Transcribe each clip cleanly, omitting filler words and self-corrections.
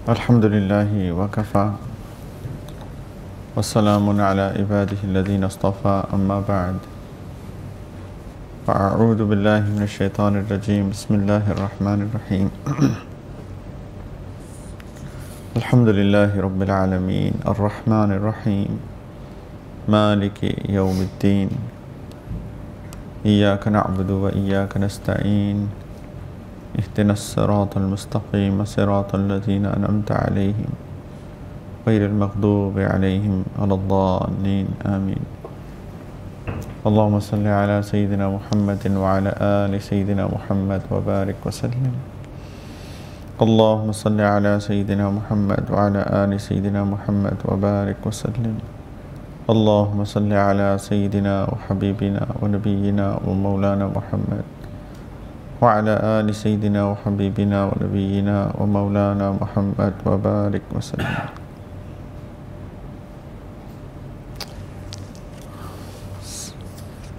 الحمد لله وكفى والسلام على عباده الذين اصطفى أما بعد فأعوذ بالله من الشيطان الرجيم بسم الله الرحمن الرحيم الحمد لله رب العالمين الرحمن الرحيم مالك يوم الدين إياك نعبد وإياك نستعين اهدنا الصراط المستقيم صراط الذين أنعمت عليهم غير المغضوب عليهم ولا الضالين آمين اللهم صل على سيدنا محمد وعلى آل سيدنا محمد وبارك وسلم اللهم صل على سيدنا محمد وعلى آل سيدنا محمد وبارك وسلم اللهم صل على سيدنا وحبيبنا ونبينا ومولانا محمد وعلى آل سيدنا وحبيبنا ونبينا ومولانا محمد وبارك وسلم.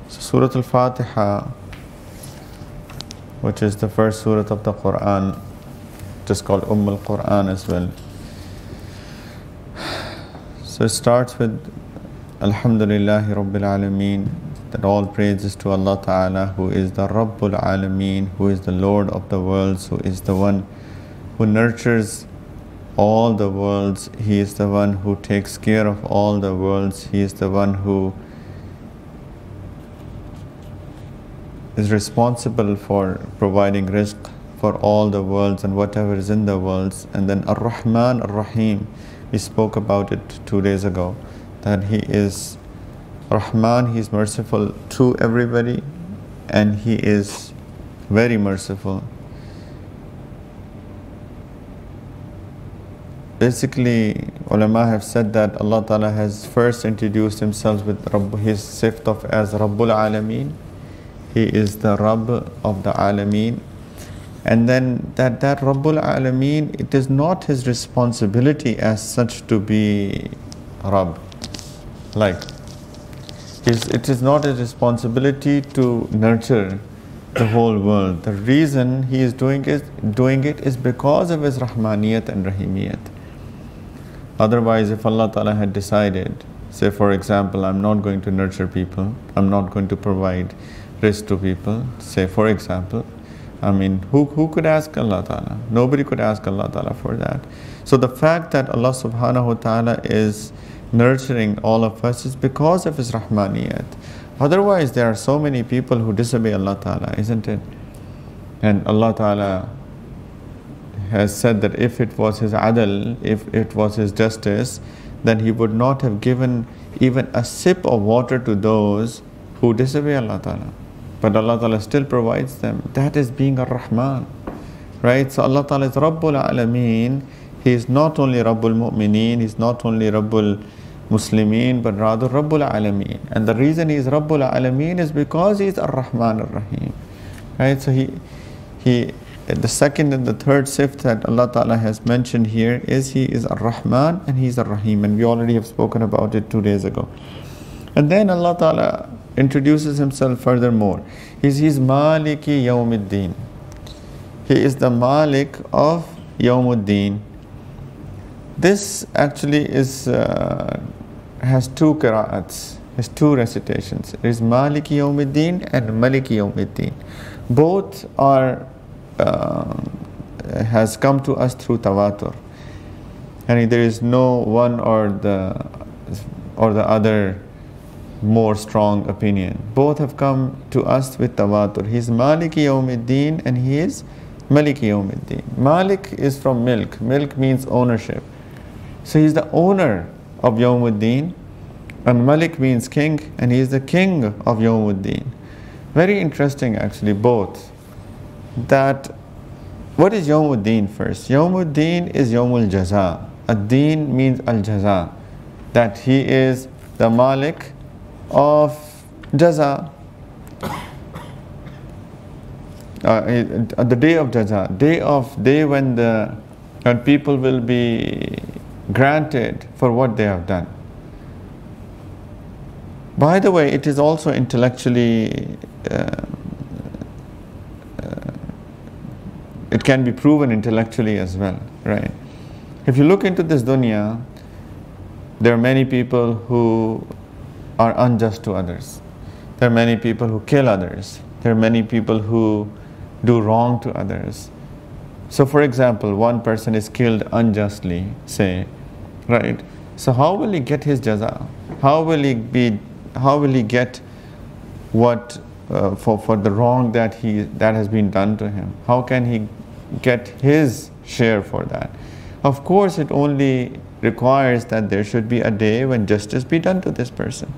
Surah Fatiha, which is the first surah of the Quran, just called Quran as well. So it starts with Alhamdulillahi Rabbil Alameen, that all praise is to Allah Ta'ala, who is the Rabbul Alameen, who is the Lord of the worlds, who is the one who nurtures all the worlds. He is the one who takes care of all the worlds. He is the one who is responsible for providing rizq for all the worlds and whatever is in the worlds. And then Ar-Rahman Ar-Rahim, we spoke about it 2 days ago, that He is Rahman, He is merciful to everybody, and He is very merciful. Basically, ulama have said that Allah Ta'ala has first introduced Himself with His sift of as Rabbul Alameen. He is the Rabb of the Alameen. And then that Rabbul Alameen, it is not His responsibility as such to be Rabb. It is not His responsibility to nurture the whole world. The reason He is doing it is because of His Rahmaniyat and Rahimiyat. Otherwise, if Allah Ta'ala had decided, say for example, I'm not going to nurture people, I'm not going to provide rizq to people, say for example, who could ask Allah Ta'ala? Nobody could ask Allah Ta'ala for that. So the fact that Allah Subhanahu wa Ta'ala is nurturing all of us is because of His Rahmaniyat. Otherwise, there are so many people who disobey Allah Ta'ala, isn't it? And Allah Ta'ala has said that if it was His adl, if it was His justice, then He would not have given even a sip of water to those who disobey Allah Ta'ala. But Allah Ta'ala still provides them. That is being a Rahman, right? So Allah Ta'ala is Rabbul Alameen. He is not only Rabbul Mu'mineen, He is not only Rabbul Muslimin, but rather Rabbul Alameen. And the reason He is Rabbul Alameen is because He is Ar-Rahman Ar-Rahim, right? So the second and the third sift that Allah Ta'ala has mentioned here is He is Ar-Rahman and He is Ar-Rahim. And we already have spoken about it 2 days ago. And then Allah Ta'ala introduces Himself furthermore. He's Maliki Yawmiddin. He is the Malik of Yawmuddin. This actually has two qira'ats, has two recitations. It is Maliki Yawmiddin and Maliki Yawmiddin. Both has come to us through tawatur. And there is no one or the other more strong opinion. Both have come to us with tawatur. He is Maliki Yawmiddin and He is Maliki Yawmiddin. Malik is from milk. Milk means ownership. So He is the owner of Yawmuddin, and Malik means king, and He is the king of Yawmuddin. Very interesting actually, both. That what is Yawmuddin first? Yawmuddin is Yawmul Jaza. Ad-Din means Al-Jaza. That He is the Malik of Jaza. The day of Jaza, day when people will be granted for what they have done. By the way, it is also intellectually, it can be proven intellectually as well, right? If you look into this dunya, there are many people who are unjust to others. There are many people who kill others. There are many people who do wrong to others. So for example, one person is killed unjustly, say, right? So how will he get his jaza? How will he get what for the wrong that has been done to him? How can he get his share for that? Of course, it only requires that there should be a day when justice be done to this person.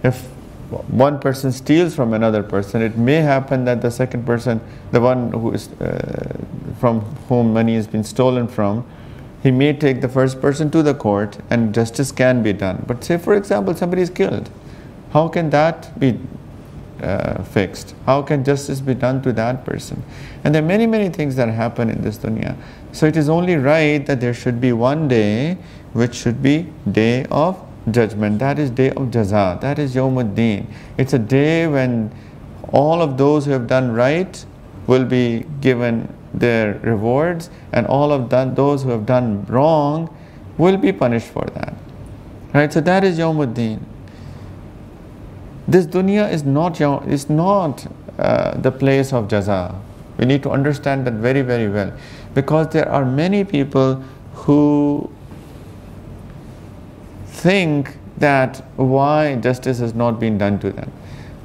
If one person steals from another person, it may happen that the second person, the one who is from whom money has been stolen from, he may take the first person to the court and justice can be done. But say for example somebody is killed, how can that be fixed? How can justice be done to that person? And there are many things that happen in this dunya. So it is only right that there should be one day which should be day of judgment. That is day of jaza. That is Yawmuddin. It's a day when all of those who have done right will be given their rewards, and all of those who have done wrong will be punished for that. Right? So that is Yawmuddin. This dunya is not the place of jaza. We need to understand that very well, because there are many people who think that why justice has not been done to them.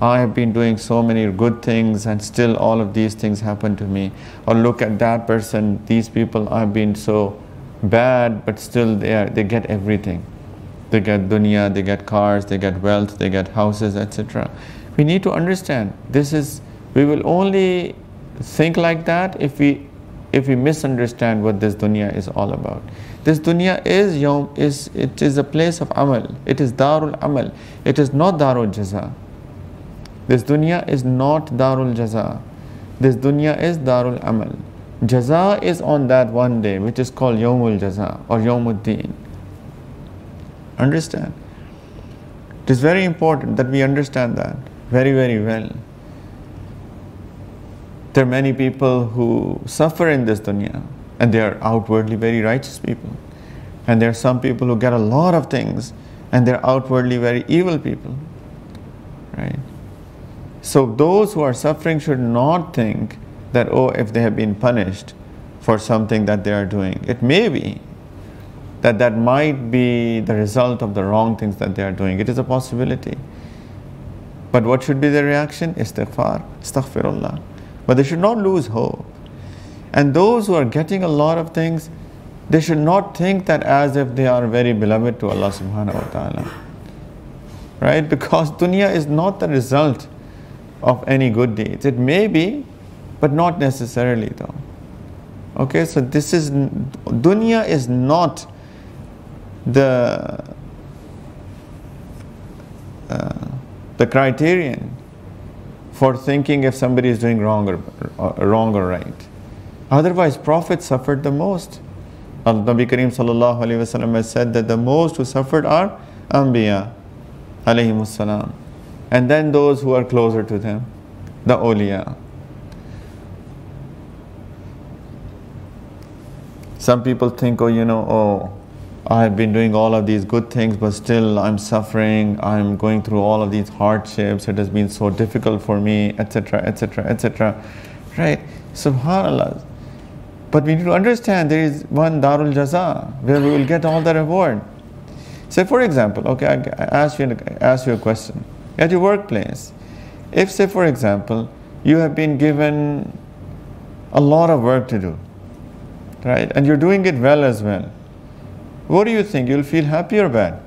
I have been doing so many good things and still all of these things happen to me. Or look at that person, these people have been so bad, but still they get everything. They get dunya, they get cars, they get wealth, they get houses, etc. We need to understand we will only think like that if we misunderstand what this dunya is all about. This dunya is a place of amal. It is darul amal. It is not darul jaza. This dunya is not darul jaza. This dunya is darul amal. Jaza is on that one day, which is called Yawmul Jaza or Yawmuddin. Understand? It is very important that we understand that very well. There are many people who suffer in this dunya, and they are outwardly very righteous people. And there are some people who get a lot of things, and they are outwardly very evil people. Right? So those who are suffering should not think that, if they have been punished for something that they are doing. It may be that might be the result of the wrong things that they are doing. It is a possibility. But what should be the reaction? Istighfar, astaghfirullah. But they should not lose hope. And those who are getting a lot of things, they should not think that as if they are very beloved to Allah subhanahu wa ta'ala. Right? Because dunya is not the result of any good deeds. It may be, but not necessarily though. Okay, so dunya is not the criterion for thinking if somebody is doing wrong or right. Otherwise, Prophet suffered the most. Nabi Kareem sallallahu alaihi wasallam has said that the most who suffered are Anbiya alayhimus salam, and then those who are closer to them, the awliya. Some people think, I have been doing all of these good things, but still I'm suffering, I'm going through all of these hardships, it has been so difficult for me, etc., right? Subhanallah. But we need to understand there is one Darul Jaza where we will get all the reward. Say for example, I ask you a question. At your workplace, if say for example, you have been given a lot of work to do, right? And you're doing it well as well. What do you think? You'll feel happy or bad?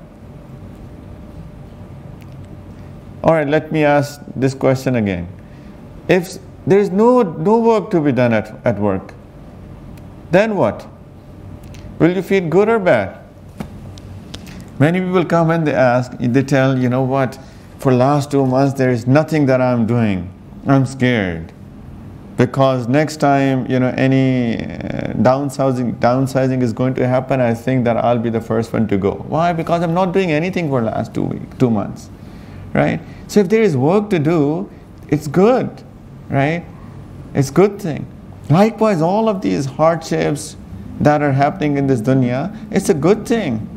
Alright, let me ask this question again. If there is no work to be done at work, then what? Will you feel good or bad? Many people come and they tell, what? For last 2 months there is nothing that I'm doing. I'm scared. Because next time, any downsizing is going to happen, I think that I'll be the first one to go. Why? Because I'm not doing anything for the last 2 months, right? So if there is work to do, it's good, right? It's a good thing. Likewise, all of these hardships, that are happening in this dunya, it's a good thing.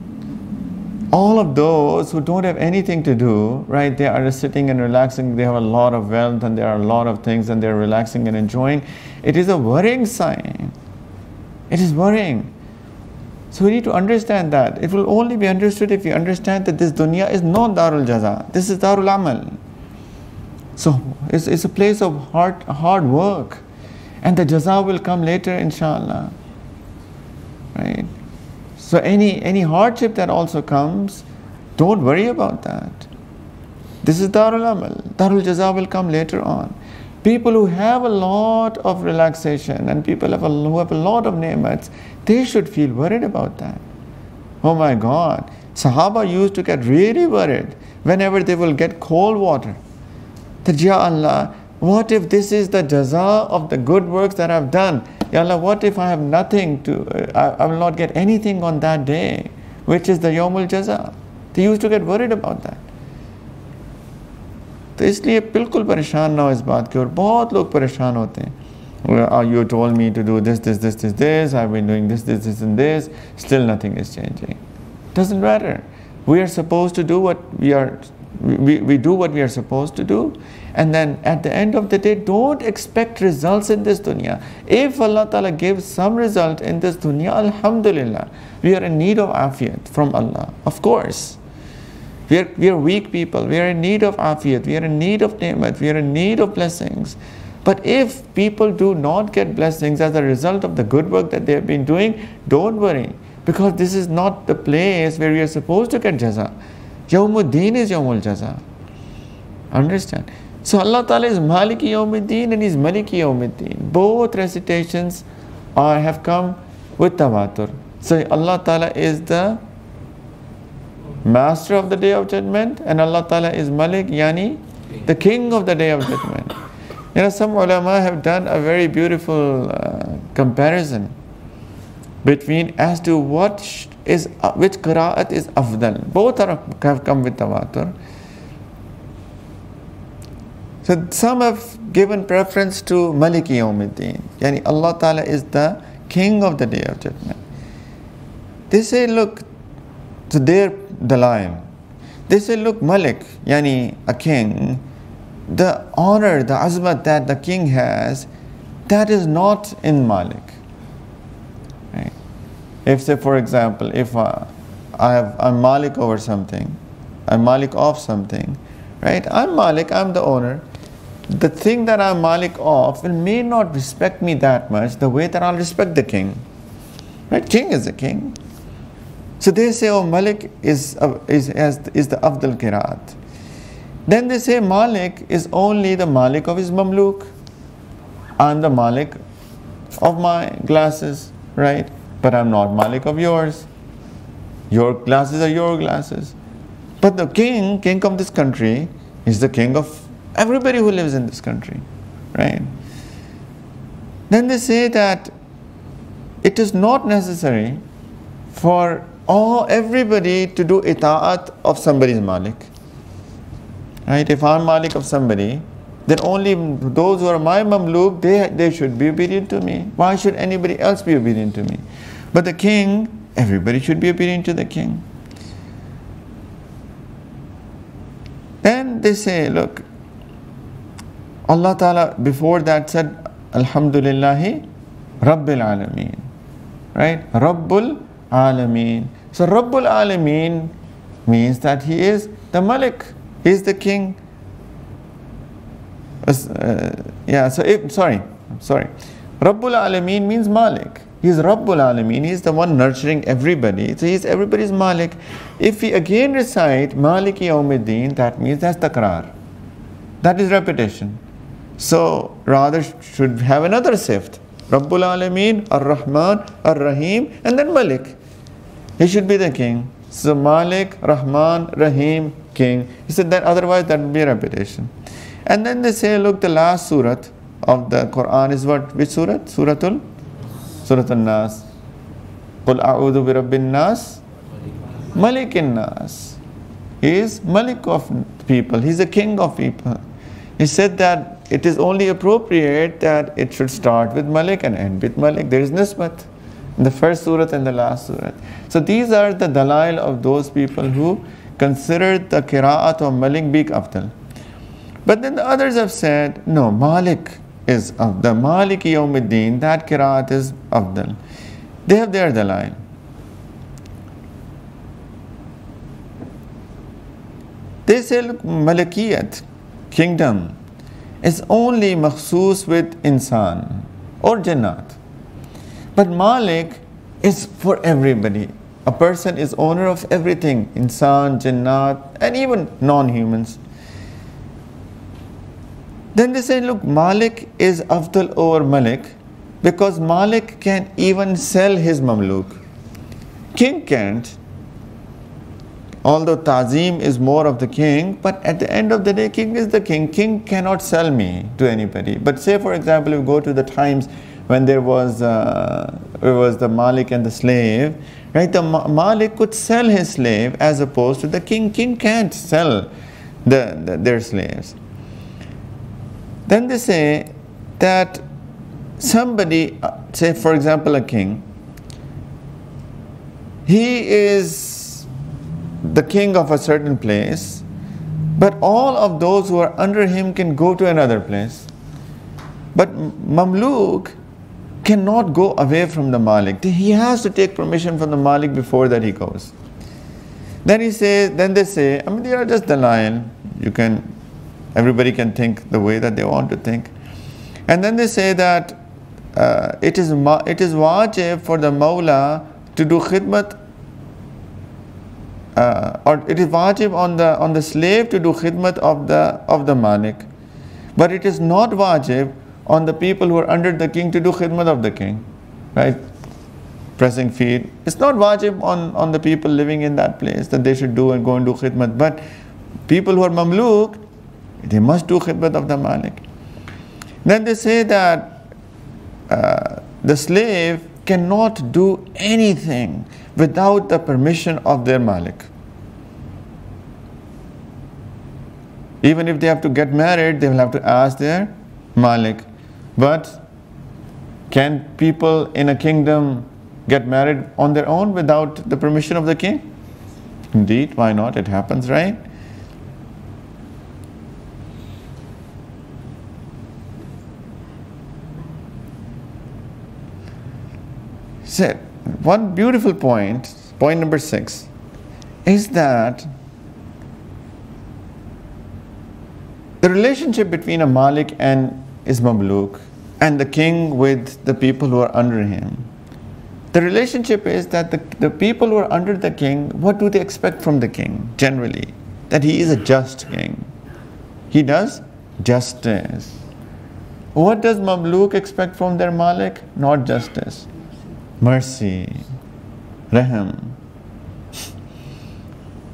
All of those who don't have anything to do, right, they are just sitting and relaxing, they have a lot of wealth and there are a lot of things and they're relaxing and enjoying. It is a worrying sign. It is worrying. So we need to understand that. It will only be understood if we understand that this dunya is not Darul Jaza. This is Darul Amal. So it's a place of hard work. And the jaza will come later, inshallah. Right? So any hardship that also comes, don't worry about that. This is Darul Amal. Darul Jaza will come later on. People who have a lot of relaxation and people who have a lot of ni'mats, they should feel worried about that. Oh my God. Sahaba used to get really worried whenever they will get cold water. That, Ya Allah, what if this is the jaza of the good works that I've done? Ya Allah, what if I have nothing I will not get anything on that day, which is the Yawmul Jaza. They used to get worried about that. तो इसलिए बिल्कुल परेशान ना हो इस बात के, और बहुत लोग परेशान होते हैं. You told me to do this, I've been doing this and this, still nothing is changing. Doesn't matter. We are supposed to do what we do what we are supposed to do, and then at the end of the day, don't expect results in this dunya. If Allah Ta'ala gives some result in this dunya, alhamdulillah, we are in need of afiyat from Allah, of course. We are weak people, we are in need of afiyat, we are in need of ni'mat, we are in need of blessings. But if people do not get blessings as a result of the good work that they have been doing, don't worry, because this is not the place where we are supposed to get jaza. Yawmuddin is Yawmul Jaza. Understand? So Allah Ta'ala is Maliki Yawmuddin and He's Maliki Yawmuddin. Both recitations have come with tawatur. So Allah Ta'ala is the Master of the Day of Judgment, and Allah Ta'ala is Malik, yani the King of the Day of Judgment. You know, some ulama have done a very beautiful comparison between as to which qira'at is afdal. Both have come with tawatur. So some have given preference to Maliki Yawmuddin, yani Allah Ta'ala is the King of the Day of Judgment. They say, look, so they're the lion. They say, look, Malik, yani a king, the honor, the azmat that the king has, that is not in Malik. Right? If, say, for example, if I'm Malik over something, I'm Malik of something, right? I'm Malik, I'm the owner. The thing that I'm Malik of may not respect me that much the way that I'll respect the king. Right? King is the king. So they say, oh, Malik is the Afdal Qiraat. Then they say Malik is only the Malik of his Mamluk. I'm the Malik of my glasses, right? But I'm not Malik of yours. Your glasses are your glasses. But the king of this country, is the king of everybody who lives in this country, right? Then they say that it is not necessary for everybody to do ita'at of somebody's Malik. Right? If I'm Malik of somebody, then only those who are my Mamluk, they should be obedient to me. Why should anybody else be obedient to me? But the king, everybody should be obedient to the king. Then they say, look, Allah Ta'ala before that said, Alhamdulillahi Rabbil Alameen. Right? Rabbul Alameen. So Rabbul Alameen means that He is the Malik. He is the king. Sorry. Rabbul Alameen means Malik. He is Rabbul Alameen. He is the one nurturing everybody. So He is everybody's Malik. If we again recite Maliki Yawmuddin, that means that's takrar. That is repetition. So rather should have another sift. Rabbul Alameen, Ar-Rahman, Ar-Rahim, and then Malik. He should be the king. So Malik, Rahman, Rahim, king. He said that otherwise that would be a repetition. And then they say, look, the last surah of the Quran is what? Which surah? Suratul Nas. Qul a'udhu bi rabbin nas, Malikin nas. He is Malik of people. He is the king of people. He said that it is only appropriate that it should start with Malik and end with Malik. There is nisbat. The first surah and the last surah. So these are the dalail of those people who consider the qira'at of Malik being afdal. But then the others have said, no, Malik is afdal. Maliki Yawmiddin, that qira'at is afdal. They have their dalail. They say, look, Malikiyat, kingdom, is only makhsus with insan or jannat. But Malik is for everybody. A person is owner of everything, insan, jannat, and even non-humans. Then they say, look, Malik is afdal over Malik because Malik can even sell his mamluk. King can't. Although ta'zim is more of the king, but at the end of the day, king is the king. King cannot sell me to anybody. But say, for example, if we go to the times when there was the Malik and the slave, right? The Malik could sell his slave as opposed to the king. King can't sell their slaves. Then they say that somebody, say for example a king, he is the king of a certain place, but all of those who are under him can go to another place. But Mamluk cannot go away from the Malik. He has to take permission from the Malik before that he goes. Then they say, I mean, they are just dalail. Everybody can think the way that they want to think. And then they say that it is wajib for the Mawla to do khidmat, or it is wajib on the slave to do khidmat of the Malik. But it is not wajib on the people who are under the king to do khidmat of the king. Right? Pressing feet. It's not wajib on the people living in that place that they should do and go and do khidmat. But people who are Mamluk, they must do khidmat of the Malik. Then they say that the slave cannot do anything without the permission of their Malik. Even if they have to get married, they will have to ask their Malik. But can people in a kingdom get married on their own without the permission of the king? Indeed, why not? It happens, right? So, one beautiful point number 6, is that the relationship between a Malik and his Mamluk and the king with the people who are under him. The relationship is that the people who are under the king, what do they expect from the king generally? That he is a just king. He does justice. What does Mamluk expect from their Malik? Not justice. Mercy, Rahim.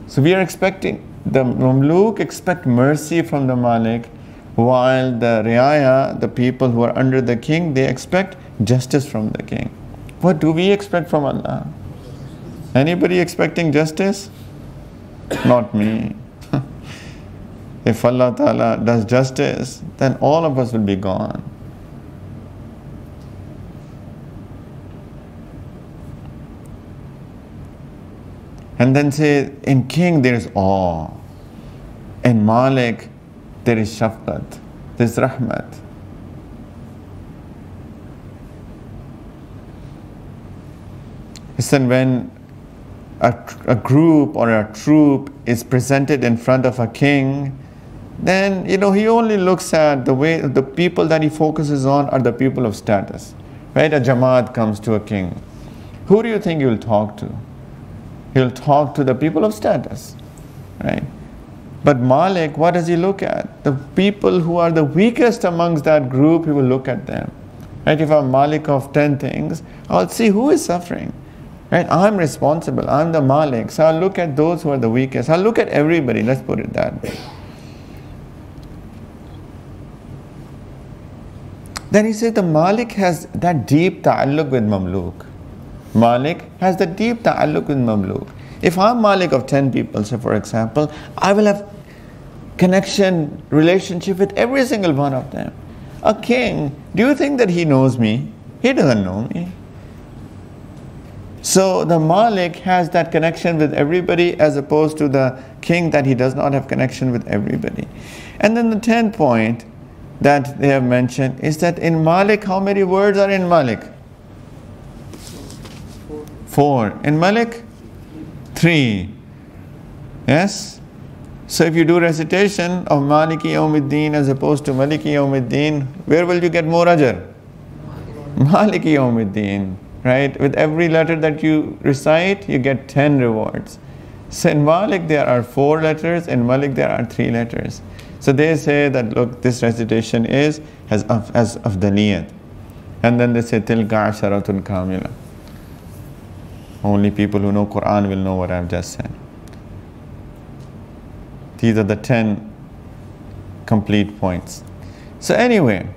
So we are expecting, the Mamluk expect mercy from the Malik, while the Riaya, the people who are under the king, they expect justice from the king. What do we expect from Allah? Anybody expecting justice? Not me. If Allah Ta'ala does justice, then all of us will be gone. And then say, in king there is awe. In Malik there is shafqat, there is rahmat. Listen, when a group or a troop is presented in front of a king, then he only looks at the people that he focuses on are the people of status. Right? A Jamaat comes to a king. Who do you think he will talk to? He'll talk to the people of status, right? But Malik, what does he look at? The people who are the weakest amongst that group, he will look at them. Right? If I'm Malik of 10 things, I'll see who is suffering. Right? I'm responsible. I'm the Malik. So I'll look at those who are the weakest. I'll look at everybody. Let's put it that way. Then he says the Malik has that deep ta'alluq with Mamluk. Malik has the deep ta'alluq with Mamluk. If I'm Malik of 10 people, say for example, I will have connection, relationship with every single one of them. A king, do you think that he knows me? He doesn't know me. So the Malik has that connection with everybody, as opposed to the king, that he does not have connection with everybody. And then the 10th point that they have mentioned is that in Malik, how many words are in Malik? 4. In Malik? 3. Yes? So if you do recitation of Maliki Yawmiddin as opposed to Maliki Yawmiddin, where will you get more ajr? Maliki Yawmiddin, right? With every letter that you recite, you get 10 rewards. So in Malik there are 4 letters, in Malik there are 3 letters. So they say that, look, this recitation has afdaliyat. And then they say, tilka asharatun kamila. Only people who know Quran will know what I've just said. These are the 10 complete points. So anyway,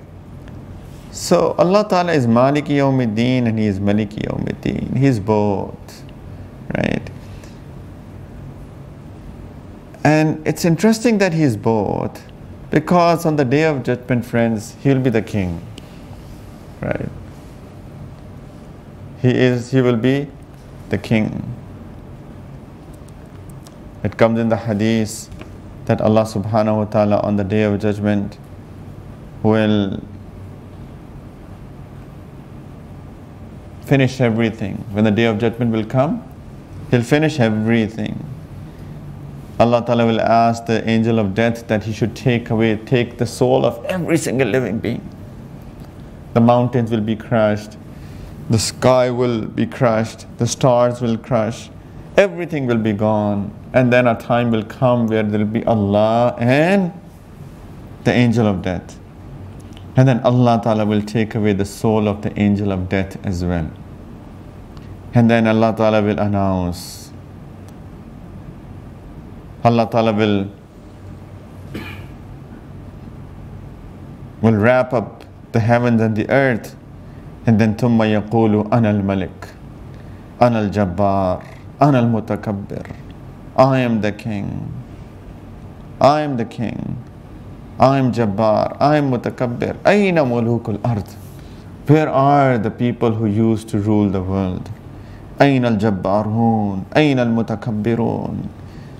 so Allah Ta'ala is Maliki Yawmiddin and He is Maliki Yawmiddin. He is both, right? And it's interesting that He is both, because on the Day of Judgment, friends, He will be the King, right? He will be the King. It comes in the hadith that Allah Subhanahu wa Ta'ala on the Day of Judgment will finish everything. When the Day of Judgment will come, He'll finish everything. Allah Ta'ala will ask the angel of death that he should take the soul of every single living being. The mountains will be crushed, the sky will be crushed, the stars will crush, everything will be gone. And then a time will come where there will be Allah and the angel of death. And then Allah Ta'ala will take away the soul of the angel of death as well. And then Allah Ta'ala will announce, Allah Ta'ala will wrap up the heavens and the earth, and then ثُمَّ يَقُولُ أَنَا الْمَلِكُ أَنَا الْجَبَّارُ أَنَا الْمُتَكَبِّرُ. I am the king. I am the king. I am Jabbar. I am Mutakabbir. Aina mulukul ard. Where are the people who used to rule the world? Aina al-Jabbarun. Aina al-Mutakabbirun.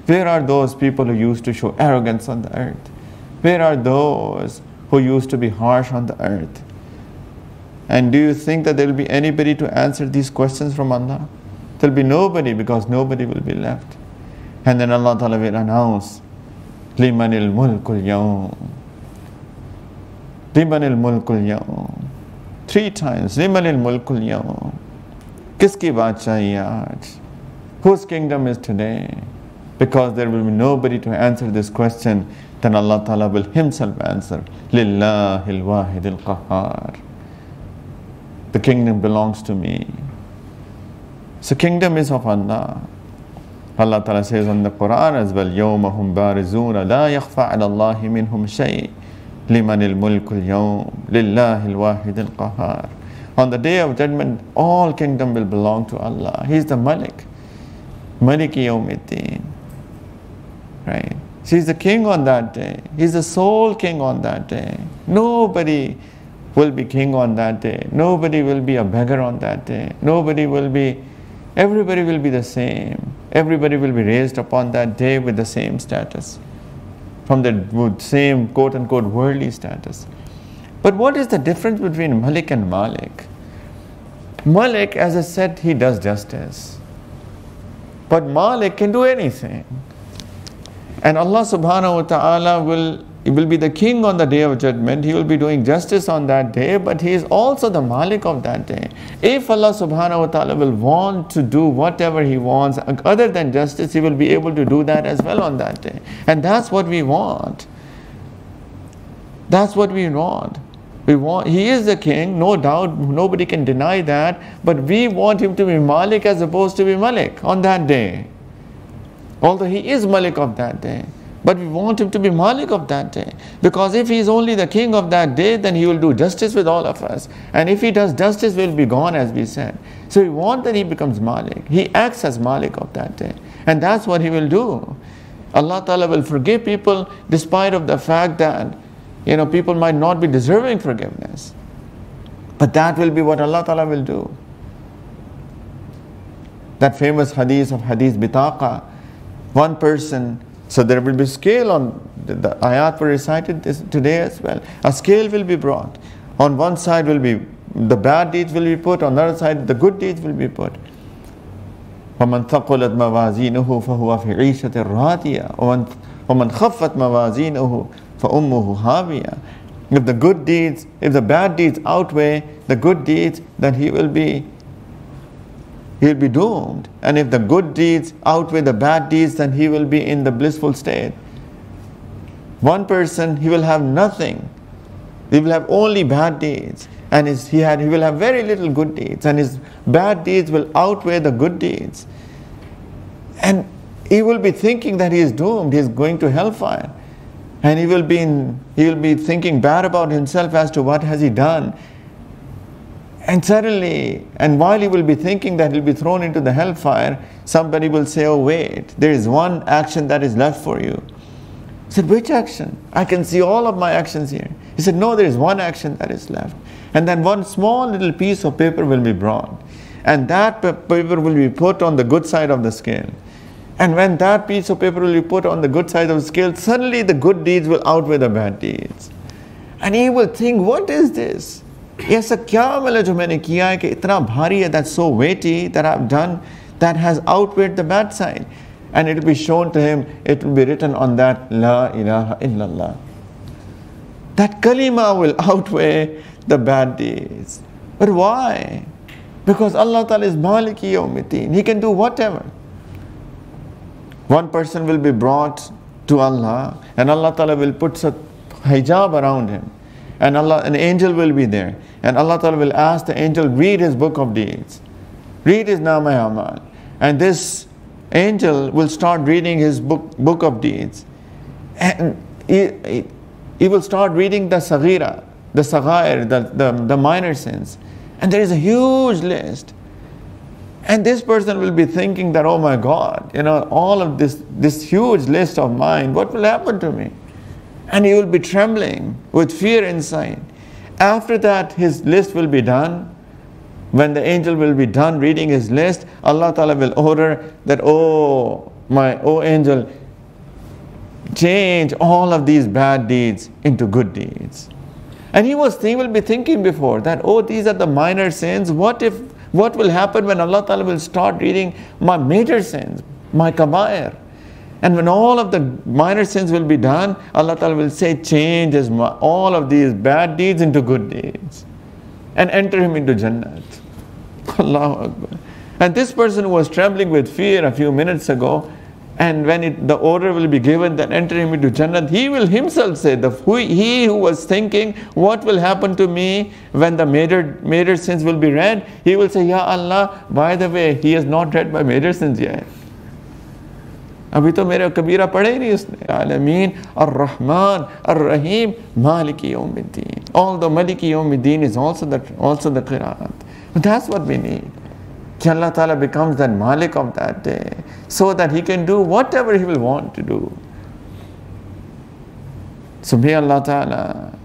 Where are those people who used to show arrogance on the earth? Where are those who used to be harsh on the earth? And do you think that there will be anybody to answer these questions from Allah? There will be nobody, because nobody will be left. And then Allah Ta'ala will announce, Limanil mulkul yawm. Limanil mulkul yawm. 3 times, Limanil mulkul yawm. Kiski baadshaahi aaj? Whose kingdom is today? Because there will be nobody to answer this question, then Allah Ta'ala will Himself answer, Lillahil wahidil qahhar. The kingdom belongs to me. So kingdom is of Allah. Allah Ta'ala says on the Quran as well, يَوْمَهُمْ بَارِزُونَ لَا يَخْفَى عَلَى اللَّهِ مِنْهُمْ شَيْءٍ لِمَنِ الْمُلْكُ الْيَوْمِ لِلَّهِ الْوَاحِدِ الْقَهَّارِ. On the Day of Judgment, all kingdom will belong to Allah. He is the Malik. Maliki Yawmiddin. Right? He is the king on that day. He is the sole king on that day. Nobody will be king on that day. Nobody will be a beggar on that day. Everybody will be the same. Everybody will be raised upon that day with the same status, from the same quote-unquote worldly status. But what is the difference between Malik and Malik? Malik, as I said, he does justice. But Malik can do anything. And Allah Subhanahu wa Ta'ala will be the king on the Day of Judgment. He will be doing justice on that day, but He is also the Malik of that day. If Allah Subhanahu wa Ta'ala will want to do whatever He wants other than justice, He will be able to do that as well on that day. And that's what we want. That's what we want. He is the king, no doubt, nobody can deny that, but we want Him to be Malik as opposed to be Malik on that day. Although He is Malik of that day, but we want Him to be Malik of that day. Because if He is only the king of that day, then He will do justice with all of us. And if He does justice, we will be gone, as we said. So we want that He becomes Malik. He acts as Malik of that day. And that's what He will do. Allah Ta'ala will forgive people despite of the fact that people might not be deserving forgiveness. But that will be what Allah Ta'ala will do. That famous hadith of hadith bitaqa. One person, so there will be scale on, the ayat were recited today as well. A scale will be brought. On one side will be the bad deeds will be put, on the other side the good deeds will be put. وَمَنْ ثَقُلَتْ مَوَازِينُهُ فَهُوَ فِي عِيشَةٍ رَاضِيَةٍ وَمَنْ خَفَّتْ مَوَازِينُهُ فَأُمُّهُ هَاوِيَةٌ. If the good deeds, if the bad deeds outweigh the good deeds, then he'll be doomed. And if the good deeds outweigh the bad deeds, then he will be in the blissful state. One person, he will have nothing. He will have only bad deeds. And he will have very little good deeds. And his bad deeds will outweigh the good deeds. And he will be thinking that he is doomed. He is going to hellfire. And he will be thinking bad about himself as to what has he done. And suddenly, and while he will be thinking that he'll be thrown into the hellfire, somebody will say, oh wait, there is one action that is left for you. He said, which action? I can see all of my actions here. He said, no, there is one action that is left. And then one small little piece of paper will be brought. And that paper will be put on the good side of the scale. And when that piece of paper will be put on the good side of the scale, suddenly the good deeds will outweigh the bad deeds. And he will think, what is this? ऐसा क्या अमल है जो मैंने किया है कि इतना भारी है, that's so weighty that I've done, that has outweighed the bad side. And it will be shown to him, it will be written on that, La ilaha illallah. That kalima will outweigh the bad deeds. But why? Because Allah Ta'ala is Maliki Yawmiddin. He can do whatever. One person will be brought to Allah, and Allah Ta'ala will put a hijab around him. And an angel will be there. And Allah Ta'ala will ask the angel, read his book of deeds. Read his Nama Amal. And this angel will start reading his book of deeds. And he will start reading the Saghira, the Saghair, the minor sins. And there is a huge list. And this person will be thinking that, oh my God, all of this huge list of mine, what will happen to me? And he will be trembling with fear inside. After that, his list will be done. When the angel will be done reading his list, Allah Ta'ala will order that, oh angel, change all of these bad deeds into good deeds. And he will be thinking before that, oh, these are the minor sins. What will happen when Allah Ta'ala will start reading my major sins, my kabair? And when all of the minor sins will be done, Allah Ta'ala will say, change all of these bad deeds into good deeds. And enter him into Jannat. Allahu Akbar. And this person was trembling with fear a few minutes ago, and when the order will be given that enter him into Jannat, he will himself say, he who was thinking, what will happen to me when the major sins will be read? He will say, Ya Allah, by the way, he has not read my major sins yet. अभी तो मेरा कबीरा पढ़े ही नहीं उसने. आलमीन Ar-Rahman Ar-Rahim Maliki Yawmiddin. Although Maliki Yawmiddin is also the qiraat. But that's what we need. Ki Allah Ta'ala becomes that Malik of that day, so that he can do whatever he will want to do. So may Allah Ta'ala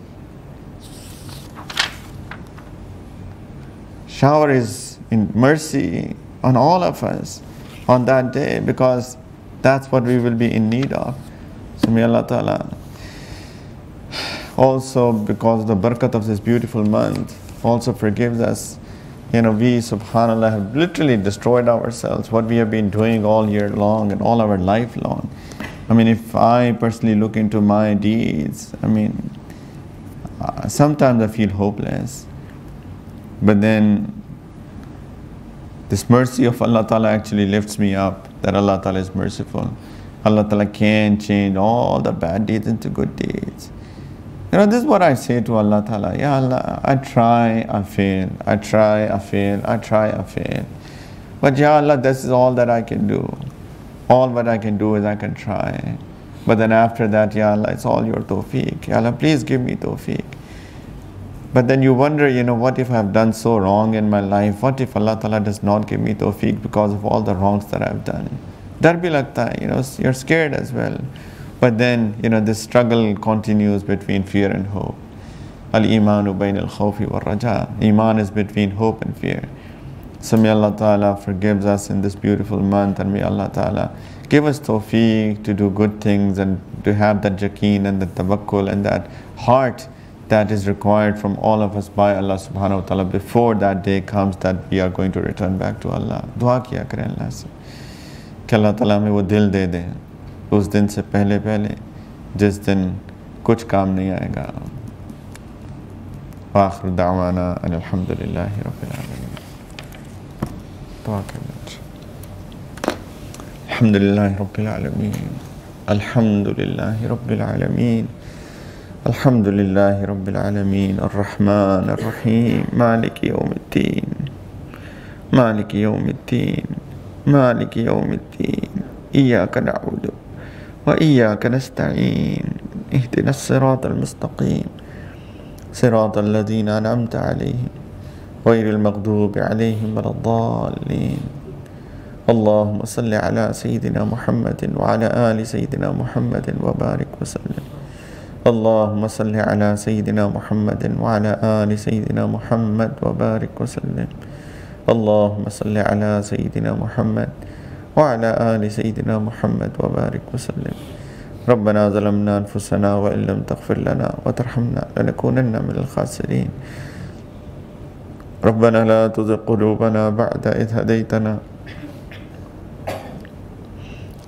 shower his mercy on all of us on that day, because that's what we will be in need of. So may Allah Ta'ala also, because of the barakat of this beautiful month, also forgives us. We, subhanAllah, have literally destroyed ourselves, what we have been doing all year long and all our life long. If I personally look into my deeds, sometimes I feel hopeless. But then this mercy of Allah Ta'ala actually lifts me up, that Allah Ta'ala is merciful. Allah Ta'ala can change all the bad deeds into good deeds. This is what I say to Allah Ta'ala. Ya Allah, I try, I fail. I try, I fail. I try, I fail. But Ya Allah, this is all that I can do. All what I can do is I can try. But then after that, Ya Allah, it's all your tawfiq. Ya Allah, please give me tawfiq. But then you wonder, what if I've done so wrong in my life? What if Allah Ta'ala does not give me tawfiq because of all the wrongs that I've done? Dar bhi lagta hai, you're scared as well. But then, this struggle continues between fear and hope. Al-imanu bayn al-khawfi wa raja. Iman is between hope and fear. So may Allah Ta'ala forgives us in this beautiful month, and may Allah Ta'ala give us tawfiq to do good things and to have that yaqeen and the tawakkul and that heart that is required from all of us by Allah Subhanahu Wa Ta'ala before that day comes that we are going to return back to Allah. Dua kiya kare Allah se کہ اللہ تعالیٰ ہمیں وہ دل دے دیں اس دن سے پہلے جس دن کچھ کام نہیں آئے گا. آخر دعوانا ان الحمد للہ رب العالمین. دعا کرنا. الحمد للہ رب العالمین. الحمد للہ رب العالمین. الحمد للہ رب العالمین الرحمن الرحیم مالک یوم الدین. مالک یوم الدین. مالک یوم الدین. ایاک نعبد و ایاک نستعین. اهدنا الصراط المستقیم صراط الذین انعمت علیہم غیر المغضوب علیہم ولا الضالین. اللهم صل على سيدنا محمد وعلى آل سيدنا محمد وبارك وسلم. اللهم صل على سيدنا محمد وعلى آل سيدنا محمد وبارك وسلم. اللهم صل على سيدنا محمد وعلى آل سيدنا محمد وبارك وسلم. ربنا ظلمنا أنفسنا وإن لم تغفر لنا وترحمنا لنكونن من الخاسرين. ربنا لا تزغ قلوبنا بعد إذ هديتنا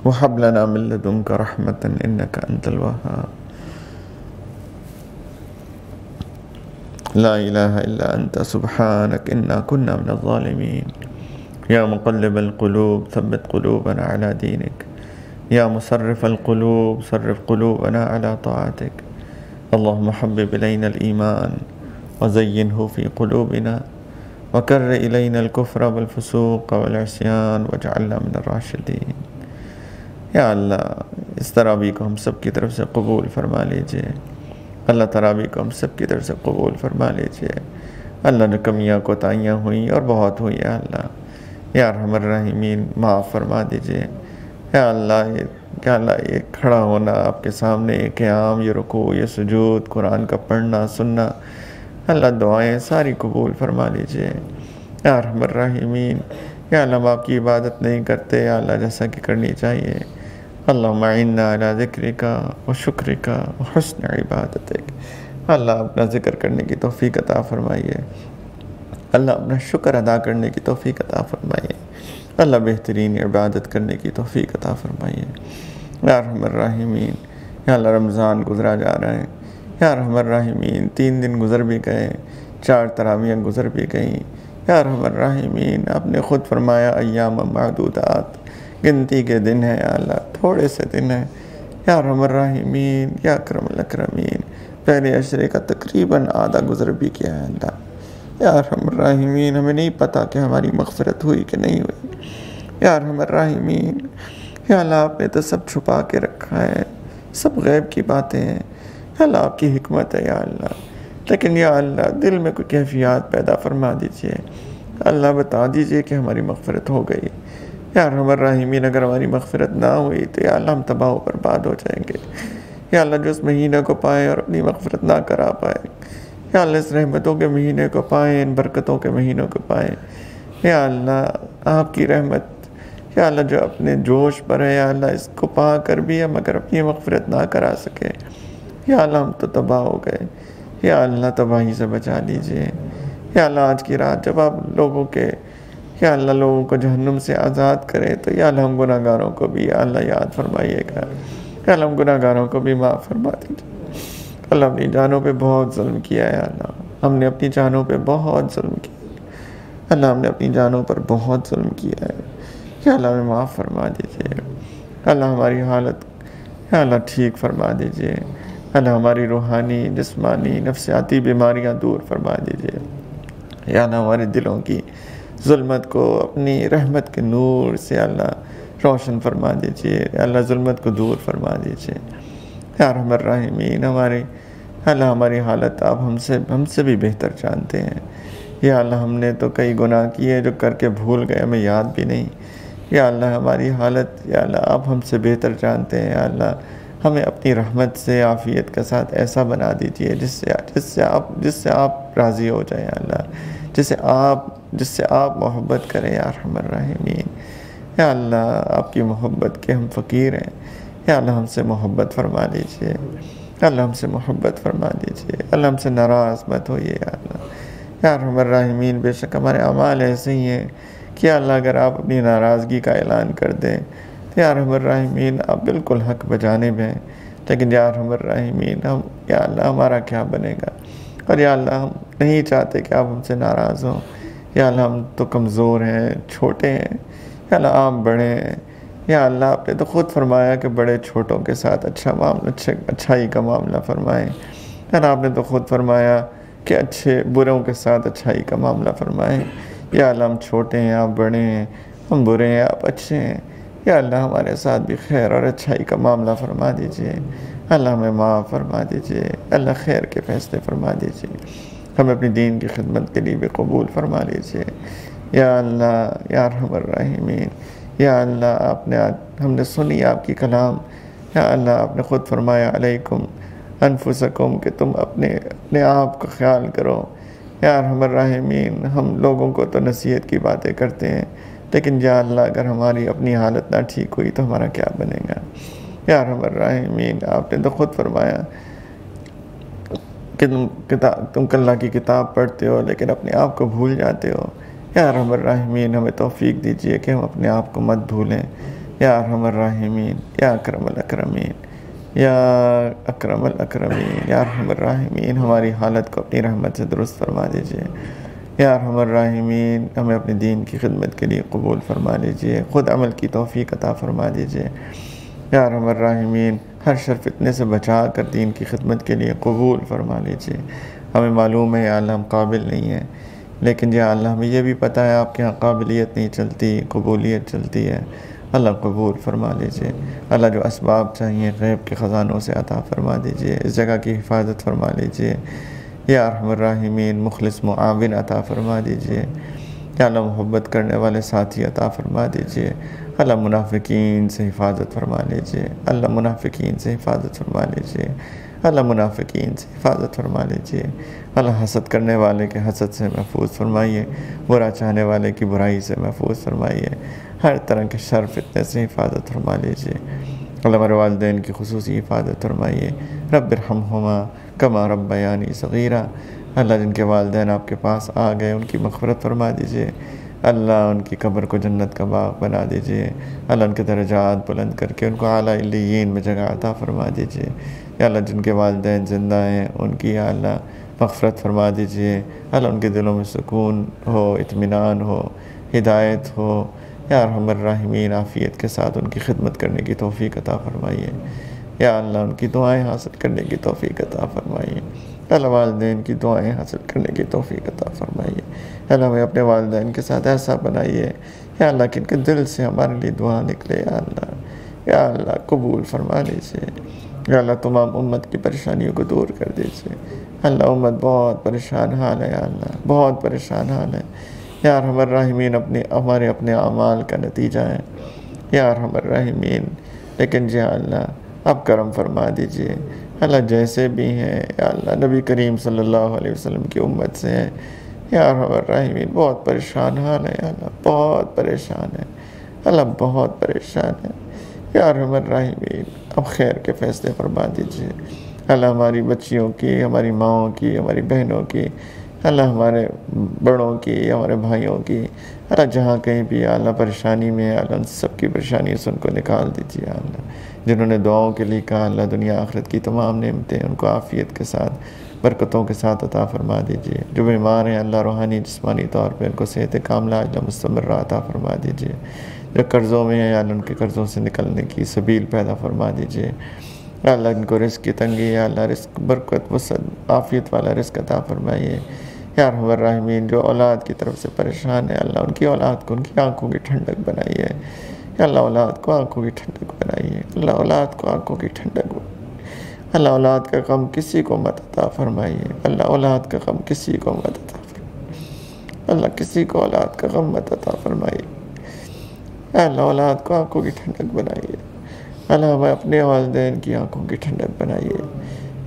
وهب لنا من لدنك رحمة إنك أنت الوهاب. لا إله إلا أنت سبحانك إنا كنا من الظالمين. يا مقلب القلوب ثبت قلوبنا على دينك. يا مصرف القلوب صرف قلوبنا على طاعتك. اللهم حبب إلينا الإيمان وزينه في قلوبنا وكر إلينا الكفر والفسوق والعصيان واجعلنا من الراشدين. یا اللہ اس تراویح کو ہم سب کی طرف سے قبول فرما لیجئے. اللہ تراویح کو ہم سب کی طرف سے قبول فرما لیجئے. اللہ نے کمیاں کوتاہیاں ہوئیں اور بہت ہوئی یا اللہ. یا ارحم الراحمین معاف فرما دیجئے. یا اللہ یہ کھڑا ہونا آپ کے سامنے، یہ قیام، یہ رکوع، یہ سجود، قرآن کا پڑھنا سننا، اللہ دعائیں ساری قبول فرما لیجئے. یا ارحم الراحمین، یا اللہ ہم آپ کی عبادت نہیں کرتے یا اللہ جیسا کہ کرنی چاہیے. اللہم اعنا علی ذکرک و شکرک و حسن عبادتک. اللہ اپنا ذکر کرنے کی توفیق عطا فرمائیے. اللہ اپنا شکر ادا کرنے کی توفیق عطا فرمائیے. اللہ بہترین عبادت کرنے کی توفیق عطا فرمائیے. یا ارحم الراحمین، یا اللہ رمضان گزرا جا رہا ہے. یا ارحم الراحمین 3 دن گزر بھی گئے، 4 تراویح گزر بھی گئیں. یا ارحم الراحمین آپ نے خود فرمایا ایام معدودات، گنتی کے دن ہیں یا اللہ، تھوڑے سے دن ہیں. یا ارحم الراحمین، یا اکرم الاکرمین پہلے عشرے کا تقریباً آدھا گزر بھی کیا ہے اللہ. یا ارحم الراحمین ہمیں نہیں پتہ کہ ہماری مغفرت ہوئی کہ نہیں ہوئی. یا ارحم الراحمین، یا اللہ آپ نے تو سب چھپا کے رکھا ہے، سب غیب کی باتیں ہیں. یا اللہ آپ کی حکمت ہے یا اللہ، لیکن یا اللہ دل میں کوئی کیفیات پیدا فرما دیجئے. اللہ بتا دیجئے کہ ہماری مغفرت ہو گئی. یا ارحم الراحمین اگر ہماری مغفرت نہ ہوئی تو یا اللہ ہم تباہ و برباد ہو جائیں گے. یا اللہ جو اس مہینہ کو پائے اور اپنی مغفرت نہ کرا پائے، یا اللہ اس رحمتوں کے مہینے کو پائیں، ان برکتوں کے مہینوں کو پائیں. یا اللہ آپ کی رحمت، یا اللہ جو اپنے جوش پر ہے یا اللہ اس کو پا کر بھی ہم اگر اپنی مغفرت نہ کرا سکے، یا اللہ ہم تو تباہ ہو گئے. یا اللہ تباہی سے بچا لیجئے. یا اللہ آج کی رات جب آپ لوگوں کو جہنم سے آزاد کرے تو یا اللہ ہم گناہ گاروں کو بھی یا اللہ یاد فرمائیے گا. یا اللہ ہم گناہ گاروں کو بھی معاف فرما دیجیے. اللہ اپنی جانوں پہ بہت ظلم کیا ہے. اللہ ہم نے اپنی جانوں پہ بہت ظلم کیا. اللہ ہم نے اپنی جانوں پر بہت ظلم کیا ہے. یا اللہ ہمیں معاف فرما دیجیے. اللہ ہماری حالت یا اللہ ٹھیک فرما دیجیے. اللہ ہماری روحانی، جسمانی، نفسیاتی بیماریاں دور فرما دیجیے. یا اللہ ہمارے دلوں کی ظلمت کو اپنی رحمت کے نور سے اللہ روشن فرما دیجیے. یا اللہ ظلمت کو دور فرما دیجیے. یا ارحم الراحمین ہماری حالت آپ ہم سے بھی بہتر جانتے ہیں. یا اللہ ہم نے تو کئی گناہ کیے جو کر کے بھول گئے، ہمیں یاد بھی نہیں. یا اللہ ہماری حالت یا اللہ آپ ہم سے بہتر جانتے ہیں. یا اللہ ہمیں اپنی رحمت سے عافیت کے ساتھ ایسا بنا دیجیے جس سے آپ راضی ہو جائیں. یا اللہ جس سے آپ محبت کریں یا ارحم الراحمین۔ یا اللہ آپ کی محبت کے ہم فقیر ہیں، یا اللہ ہم سے محبت فرما لیجئے، اللہ ہم سے محبت فرما دیجئے، اللہ ہم سے ناراض مت ہوئیے یا اللہ۔ یا ارحم الراحمین، بے شک ہمارے اعمال ایسے ہی ہیں کہ یا اللہ اگر آپ اپنی ناراضگی کا اعلان کر دیں تو یا ارحم الراحمین آپ بالکل حق بجانب ہیں، لیکن یا ارحم الراحمین یا اللہ ہمارا کیا بنے گا؟ اور یا اللہ ہم نہیں چاہتے کہ آپ ہم سے ناراض ہوں، یا اللہ ہم تو کمزور ہیں، چھوٹے ہیں، یا اللہ آپ بڑے ہیں، یا اللہ آپ نے تو خود فرمایا کہ بڑے چھوٹوں کے ساتھ اچھائی کا معاملہ فرمائیں، یا اللہ آپ نے تو خود فرمایا کہ اچھے بروں کے ساتھ اچھائی کا معاملہ فرمائیں۔ یا اللہ ہم چھوٹے ہیں، آپ بڑے ہیں، ہم برے ہیں، آپ اچھے ہیں، یا اللہ ہمارے ساتھ بھی خیر اور اچھائی کا معاملہ فرما دیجئے، اللہ ہمیں معاف فرما دیجئے، اللہ خیر کے فیصلے فرما دیجئے، ہمیں اپنی دین کی خدمت کے لیے بھی قبول فرما لیجئے۔ یا اللہ یا ارحم الراحمین، یا اللہ ہم نے سنی آپ کی کلام، یا اللہ آپ نے خود فرمایا علیکم انفسکم کہ تم اپنے آپ کا خیال کرو۔ یا ارحم الراحمین، ہم لوگوں کو تو نصیحت کی باتیں کرتے ہیں، لیکن یا اللہ اگر ہماری اپنی حالت نہ ٹھیک ہوئی تو ہمارا کیا بنے گا؟ یا ارحم الراحمین، آپ نے تو خود فرمایا کہ تم اللہ کی کتاب پڑھتے ہو لیکن اپنے آپ کو بھول جاتے ہو۔ یا ارحم الراحمین، ہمیں توفیق دیجئے کہ ہم اپنے آپ کو مت بھولیں۔ یا ارحم الراحمین، یا اکرم الاکرمین، یا اکرم الاکرمین، یا ارحم الراحمین، ہماری حالت کو اپنی رحمت سے درست فرما دیجئے۔ یا ارحم الراحمین، ہمیں اپنے دین کی خدمت کے لیے قبول فرما لیجئے، خود عمل کی توفیق عطا فرما دیجئے۔ یا ارحم الراحمین، ہر شر فتنے سے بچا کر دین کی خدمت کے لیے قبول فرما لیجئے۔ ہمیں معلوم ہے یا اللہ ہم قابل نہیں ہیں، لیکن یا اللہ ہمیں یہ بھی پتہ ہے آپ کے ہاں قابلیت نہیں چلتی، قبولیت چلتی ہے، اللہ قبول فرما لیجئے۔ اللہ جو اسباب چاہیے غیب کے خزانوں سے عطا فرما دیجئے، اس جگہ کی حفاظت فرما لیجئے۔ یا ارحم الراحمین، مخلص معاون عطا فرما دیجئے۔ یا اللہ محبت کرنے والے ساتھی عطا فرما دیجئے۔ اللہ منافقین سے حفاظت فرما لیجئے، اللہ منافقین سے حفاظت فرما لیجئے، اللہ منافقین سے حفاظت فرما لیجئے۔ اللہ حسد کرنے والے کے حسد سے محفوظ فرمائیے، برا چاہنے والے کی برائی سے محفوظ فرمائیے، ہر طرح کے شر فتنے سے حفاظت فرما لیجئے۔ اللہ ہمارے والدین کی خصوصی حفاظت فرمائیے۔ رب ارحمہما کما ربیانی صغیرا، اللہ جن کے والدین آپ کے پاس آ گئے ان کی مغفرت فرما دیجئے، اللہ ان کی قبر کو جنت کا باغ بنا دیجئے، اللہ ان کے درجات بلند کر کے ان کو اعلیٰ علیین میں جگہ عطا فرما دیجئے۔ یا اللہ جن کے والدین زندہ ہیں ان کی یا اللہ مغفرت فرما دیجئے، اللہ ان کے دلوں میں سکون ہو، اطمینان ہو، ہدایت ہو۔ یا ارحم الراحمین، عافیت کے ساتھ ان کی خدمت کرنے کی توفیق عطا فرمائیے، یا اللہ ان کی دعائیں حاصل کرنے کی توفیق عطا فرمائیے، اللہ والدین کی دعائیں حاصل کرنے کی توفیق عطا فرمائیے۔ اللہ ہمیں اپنے والدین کے ساتھ ایسا بنائیے یا اللہ کہ ان کے دل سے ہمارے لیے دعا نکلے، یا اللہ قبول فرما لیجیے۔ یا اللہ تمام امت کی پریشانیوں کو دور کر دیجیے۔ اللہ امت بہت پریشان حال ہے، یا اللہ بہت پریشان حال ہے۔ یا ارحم الراحمین، ہمارے اپنے اعمال کا نتیجہ ہے یا ارحم الراحمین، لیکن یا اللہ اب کرم فرما دیجیے۔ اللہ جیسے بھی ہیں یا اللہ نبی کریم صلی اللہ علیہ وسلم کی امت سے ہیں، یا ارحم الراحمین بہت پریشان حال ہے، یا اللہ بہت پریشان ہے، اللہ بہت پریشان ہے، یا ارحم الراحمین اب خیر کے فیصلے فرما دیجیے۔ اللہ ہماری بچیوں کی، ہماری ماؤں کی، ہماری بہنوں کی، اللہ ہمارے بڑوں کی، ہمارے بھائیوں کی، اللہ جہاں کہیں بھی اللہ پریشانی میں ہے، اللہ ان سب کی پریشانی سے ان کو نکال دیجیے۔ اللہ جنہوں نے دعاؤں کے لیے کہا، اللہ دنیا آخرت کی تمام نعمتیں ان کو عافیت کے ساتھ برکتوں کے ساتھ عطا فرما دیجیے۔ جو بیمار ہیں اللہ روحانی جسمانی طور پہ ان کو صحت کاملہ عاجلہ مستمرہ عطا فرما دیجیے۔ جو قرضوں میں ہیں اللہ ان کے قرضوں سے نکلنے کی سبیل پیدا فرما دیجیے۔ اللہ ان کو رزق کی تنگی ہے، اللہ رزق برکت وسعت عافیت والا رزق عطا فرمائیے۔ یا ارحم الراحمین جو اولاد کی طرف سے پریشان ہے، اللہ ان کی اولاد کو ان کی آنکھوں کی ٹھنڈک بنائیے۔ یا اللہ اولاد کو آنکھوں کی ٹھنڈک بنائیے، اللہ اولاد کو آنکھوں کی ٹھنڈک بنائیے۔ اللہ اولاد کا غم کسی کو مت عطا فرمائیے، اللہ اولاد کا غم کسی کو مت عطا فرمائیے، اللہ کسی کو اولاد کا غم مت عطا فرمائیے۔ اللہ اولاد کو آنکھوں کی ٹھنڈک بنائیے، اللہ ہمیں اپنے والدین کی آنکھوں کی ٹھنڈک بنائیے۔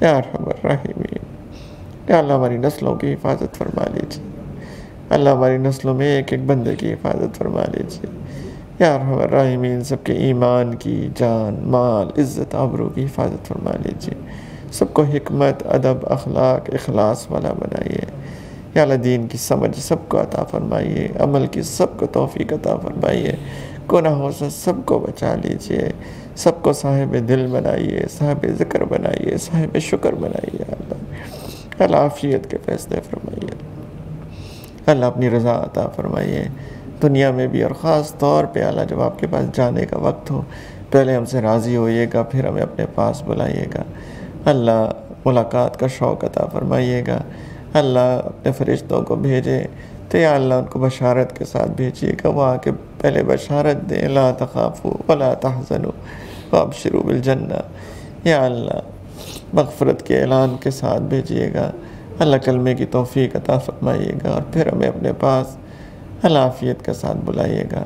یا ارحم الراحمین، یا اللہ ہماری نسلوں کی حفاظت فرما لیجیے، اللہ ہماری نسلوں میں ایک ایک بندے کی حفاظت فرما لیجیے یا ارحم الراحمین، سب کے ایمان کی، جان، مال، عزت، آبرو کی حفاظت فرما لیجیے، سب کو حکمت، ادب، اخلاق، اخلاص والا بنائیے یا اللہ، دین کی سمجھ سب کو عطا فرمائیے، عمل کی سب کو توفیق عطا فرمائیے، گناہوں سے سب کو بچا لیجیے، سب کو صاحب دل بنائیے، صاحب ذکر بنائیے، صاحب شکر بنائیے اللہ عافیت کے فیصلے فرمائیے اللہ، اپنی رضا عطا فرمائیے دنیا میں بھی، اور خاص طور پہ اللہ جب آپ کے پاس جانے کا وقت ہو، پہلے ہم سے راضی ہوئیے گا، پھر ہمیں اپنے پاس بلائیے گا اللہ، ملاقات کا شوق عطا فرمائیے گا اللہ، اپنے فرشتوں کو بھیجے تو یا اللہ ان کو بشارت کے ساتھ بھیجیے گا، وہ آ کے پہلے بشارت دیں، لا تخافوا ولا تحزنوا وابشروا بالجنہ، یا اللہ مغفرت کے اعلان کے ساتھ بھیجیے گا اللہ، کلمے کی توفیق عطا فرمائیے گا، اور پھر ہمیں اپنے پاس اللہ عافیت کے ساتھ بلائیے گا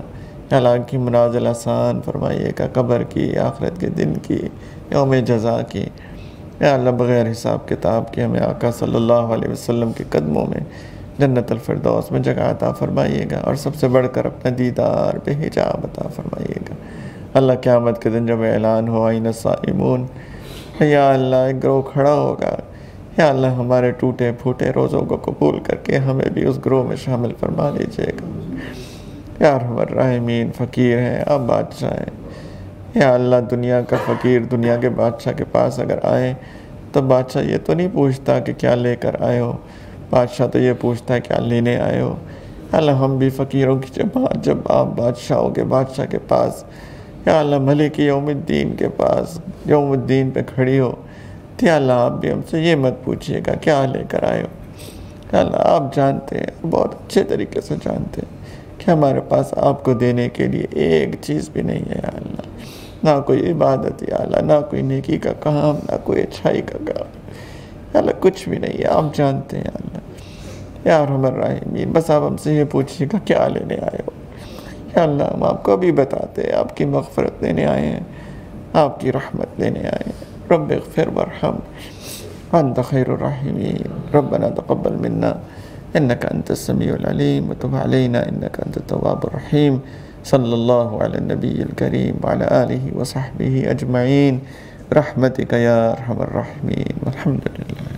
اللہ، کی منازل آسان فرمائیے گا، قبر کی، آخرت کے دن کی، یوم جزا کی، یا اللہ بغیر حساب کتاب کے ہمیں آقا صلی اللہ علیہ وسلم کے قدموں میں جنت الفردوس میں جگہ عطا فرمائیے گا، اور سب سے بڑھ کر اپنا دیدار بے حجاب عطا فرمائیے گا اللہ، قیامت کے دن جب اعلان ہو آئین الصائمون، یا اللہ ایک گروہ کھڑا ہوگا، یا اللہ ہمارے ٹوٹے پھوٹے روزوں کو قبول کر کے ہمیں بھی اس گروہ میں شامل فرما لیجیے گا یا ارحم الراحمین، فقیر ہیں آپ بادشاہ ہیں یا اللہ، دنیا کا فقیر دنیا کے بادشاہ کے پاس اگر آئے تو بادشاہ یہ تو نہیں پوچھتا کہ کیا لے کر آئے ہو، بادشاہ تو یہ پوچھتا ہے کیا لینے آئے ہو اللہ، ہم بھی فقیروں کی جماعت جب آپ بادشاہوں کے بادشاہ کے پاس یا اللہ ملک یوم الدین کے پاس یوم الدین پہ کھڑی ہو تو یا اللہ آپ بھی ہم سے یہ مت پوچھیے گا کیا لے کر آئے ہو یا اللہ، آپ جانتے ہیں، بہت اچھے طریقے سے جانتے ہیں کہ ہمارے پاس آپ کو دینے کے لیے ایک چیز بھی نہیں ہے یا اللہ، نہ کوئی عبادت یا اللہ، نہ کوئی نیکی کا کام، نہ کوئی اچھائی کا کام یا اللہ، کچھ بھی نہیں ہے، آپ جانتے ہیں یا اللہ یا ارحم الراحمین، بس آپ ہم سے یہ پوچھیے گا کیا لینے آئے ہو یا اللہ، ہم آپ کو بھی بتاتے ہیں آپ کی مغفرت لینے آئے ہیں، آپ کی رحمت لینے آئے ہیں، رب اغفر وارحم وانت خیر الراحمین، ربنا تقبل منا انك انت السميع العليم وتب علينا انك انت التواب الرحيم، صلی اللہ علی النبی الکریم وعلی آلہ وصحبہ اجمعین، برحمتک یا ارحم الراحمین، والحمد للہ۔